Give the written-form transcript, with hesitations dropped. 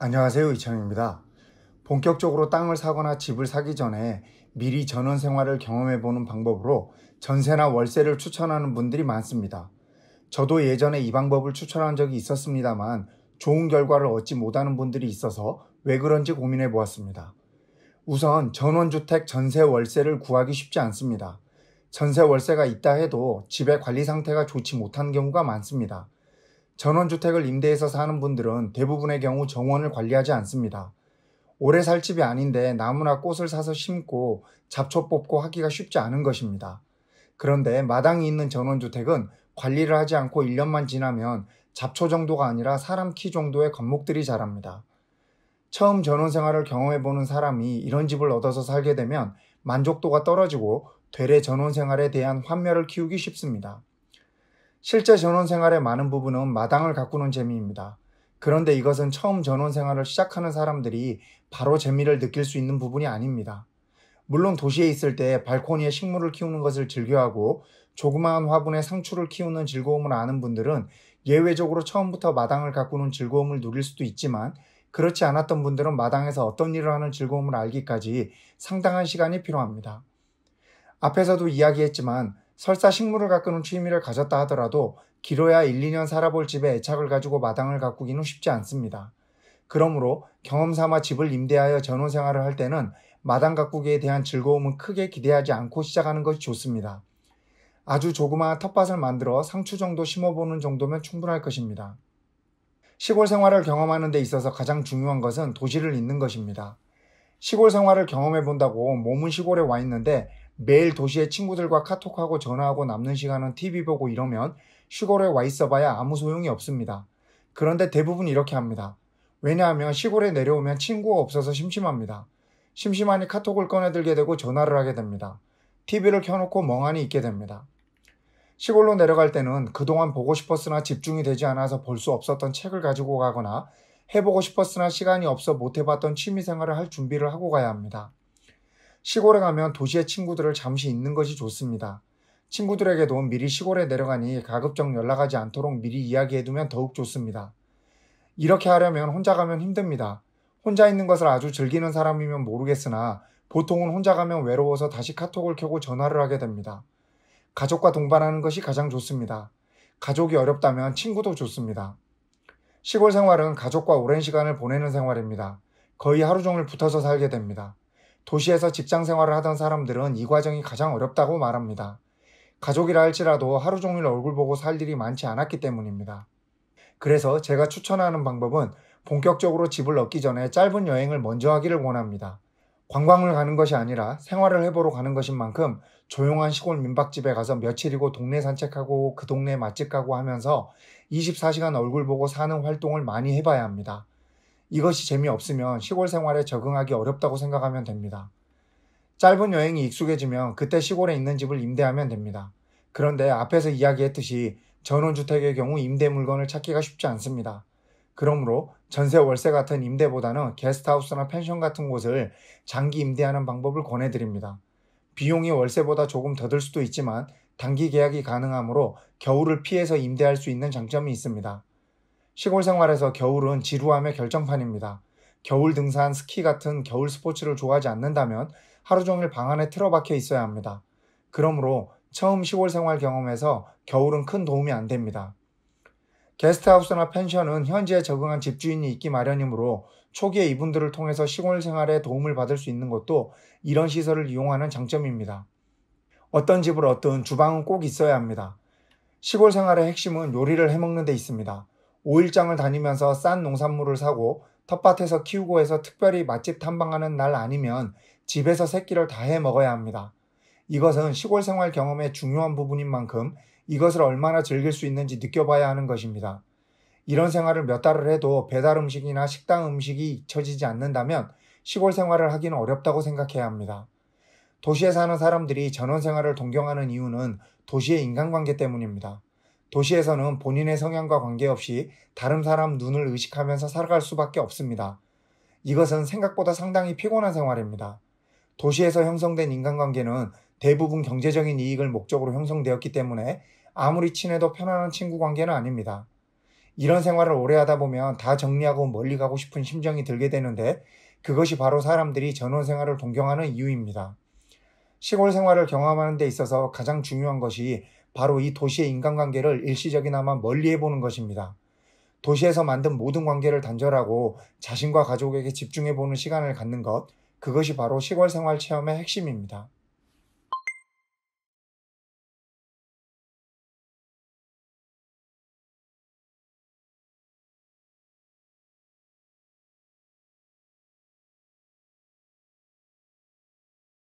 안녕하세요, 이창입니다. 본격적으로 땅을 사거나 집을 사기 전에 미리 전원 생활을 경험해보는 방법으로 전세나 월세를 추천하는 분들이 많습니다. 저도 예전에 이 방법을 추천한 적이 있었습니다만 좋은 결과를 얻지 못하는 분들이 있어서 왜 그런지 고민해 보았습니다. 우선 전원주택 전세 월세를 구하기 쉽지 않습니다. 전세 월세가 있다 해도 집의 관리 상태가 좋지 못한 경우가 많습니다. 전원주택을 임대해서 사는 분들은 대부분의 경우 정원을 관리하지 않습니다. 오래 살 집이 아닌데 나무나 꽃을 사서 심고 잡초 뽑고 하기가 쉽지 않은 것입니다. 그런데 마당이 있는 전원주택은 관리를 하지 않고 1년만 지나면 잡초 정도가 아니라 사람 키 정도의 건목들이 자랍니다. 처음 전원 생활을 경험해보는 사람이 이런 집을 얻어서 살게 되면 만족도가 떨어지고 되레 전원 생활에 대한 환멸을 키우기 쉽습니다. 실제 전원 생활의 많은 부분은 마당을 가꾸는 재미입니다. 그런데 이것은 처음 전원 생활을 시작하는 사람들이 바로 재미를 느낄 수 있는 부분이 아닙니다. 물론 도시에 있을 때 발코니에 식물을 키우는 것을 즐겨하고 조그마한 화분에 상추를 키우는 즐거움을 아는 분들은 예외적으로 처음부터 마당을 가꾸는 즐거움을 누릴 수도 있지만 그렇지 않았던 분들은 마당에서 어떤 일을 하는 즐거움을 알기까지 상당한 시간이 필요합니다. 앞에서도 이야기했지만 설사 식물을 가꾸는 취미를 가졌다 하더라도 길어야 1, 2년 살아볼 집에 애착을 가지고 마당을 가꾸기는 쉽지 않습니다. 그러므로 경험 삼아 집을 임대하여 전원 생활을 할 때는 마당 가꾸기에 대한 즐거움은 크게 기대하지 않고 시작하는 것이 좋습니다. 아주 조그마한 텃밭을 만들어 상추 정도 심어보는 정도면 충분할 것입니다. 시골 생활을 경험하는 데 있어서 가장 중요한 것은 도시를 잇는 것입니다. 시골 생활을 경험해 본다고 몸은 시골에 와 있는데 매일 도시의 친구들과 카톡하고 전화하고 남는 시간은 TV 보고 이러면 시골에 와 있어 봐야 아무 소용이 없습니다. 그런데 대부분 이렇게 합니다. 왜냐하면 시골에 내려오면 친구가 없어서 심심합니다. 심심하니 카톡을 꺼내들게 되고 전화를 하게 됩니다. TV를 켜놓고 멍하니 있게 됩니다. 시골로 내려갈 때는 그동안 보고 싶었으나 집중이 되지 않아서 볼 수 없었던 책을 가지고 가거나 해보고 싶었으나 시간이 없어 못 해봤던 취미생활을 할 준비를 하고 가야 합니다. 시골에 가면 도시의 친구들을 잠시 있는 것이 좋습니다. 친구들에게도 미리 시골에 내려가니 가급적 연락하지 않도록 미리 이야기해두면 더욱 좋습니다. 이렇게 하려면 혼자 가면 힘듭니다. 혼자 있는 것을 아주 즐기는 사람이면 모르겠으나 보통은 혼자 가면 외로워서 다시 카톡을 켜고 전화를 하게 됩니다. 가족과 동반하는 것이 가장 좋습니다. 가족이 어렵다면 친구도 좋습니다. 시골 생활은 가족과 오랜 시간을 보내는 생활입니다. 거의 하루 종일 붙어서 살게 됩니다. 도시에서 직장 생활을 하던 사람들은 이 과정이 가장 어렵다고 말합니다. 가족이라 할지라도 하루 종일 얼굴 보고 살 일이 많지 않았기 때문입니다. 그래서 제가 추천하는 방법은 본격적으로 집을 얻기 전에 짧은 여행을 먼저 하기를 원합니다. 관광을 가는 것이 아니라 생활을 해보러 가는 것인 만큼 조용한 시골 민박집에 가서 며칠이고 동네 산책하고 그 동네 맛집 가고 하면서 24시간 얼굴 보고 사는 활동을 많이 해봐야 합니다. 이것이 재미없으면 시골 생활에 적응하기 어렵다고 생각하면 됩니다. 짧은 여행이 익숙해지면 그때 시골에 있는 집을 임대하면 됩니다. 그런데 앞에서 이야기했듯이 전원주택의 경우 임대 물건을 찾기가 쉽지 않습니다. 그러므로 전세 월세 같은 임대보다는 게스트하우스나 펜션 같은 곳을 장기 임대하는 방법을 권해드립니다. 비용이 월세보다 조금 더 들 수도 있지만 단기 계약이 가능하므로 겨울을 피해서 임대할 수 있는 장점이 있습니다. 시골 생활에서 겨울은 지루함의 결정판입니다. 겨울 등산, 스키 같은 겨울 스포츠를 좋아하지 않는다면 하루 종일 방 안에 틀어박혀 있어야 합니다. 그러므로 처음 시골 생활 경험에서 겨울은 큰 도움이 안 됩니다. 게스트하우스나 펜션은 현지에 적응한 집주인이 있기 마련이므로 초기에 이분들을 통해서 시골 생활에 도움을 받을 수 있는 것도 이런 시설을 이용하는 장점입니다. 어떤 집을 얻든 주방은 꼭 있어야 합니다. 시골 생활의 핵심은 요리를 해먹는 데 있습니다. 5일장을 다니면서 싼 농산물을 사고 텃밭에서 키우고 해서 특별히 맛집 탐방하는 날 아니면 집에서 새끼를 다 해 먹어야 합니다. 이것은 시골 생활 경험의 중요한 부분인 만큼 이것을 얼마나 즐길 수 있는지 느껴봐야 하는 것입니다. 이런 생활을 몇 달을 해도 배달 음식이나 식당 음식이 잊혀지지 않는다면 시골 생활을 하기는 어렵다고 생각해야 합니다. 도시에 사는 사람들이 전원 생활을 동경하는 이유는 도시의 인간관계 때문입니다. 도시에서는 본인의 성향과 관계없이 다른 사람 눈을 의식하면서 살아갈 수밖에 없습니다. 이것은 생각보다 상당히 피곤한 생활입니다. 도시에서 형성된 인간관계는 대부분 경제적인 이익을 목적으로 형성되었기 때문에 아무리 친해도 편안한 친구 관계는 아닙니다. 이런 생활을 오래 하다 보면 다 정리하고 멀리 가고 싶은 심정이 들게 되는데 그것이 바로 사람들이 전원 생활을 동경하는 이유입니다. 시골 생활을 경험하는 데 있어서 가장 중요한 것이 바로 이 도시의 인간관계를 일시적이나마 멀리해보는 것입니다. 도시에서 만든 모든 관계를 단절하고 자신과 가족에게 집중해보는 시간을 갖는 것, 그것이 바로 시골 생활 체험의 핵심입니다.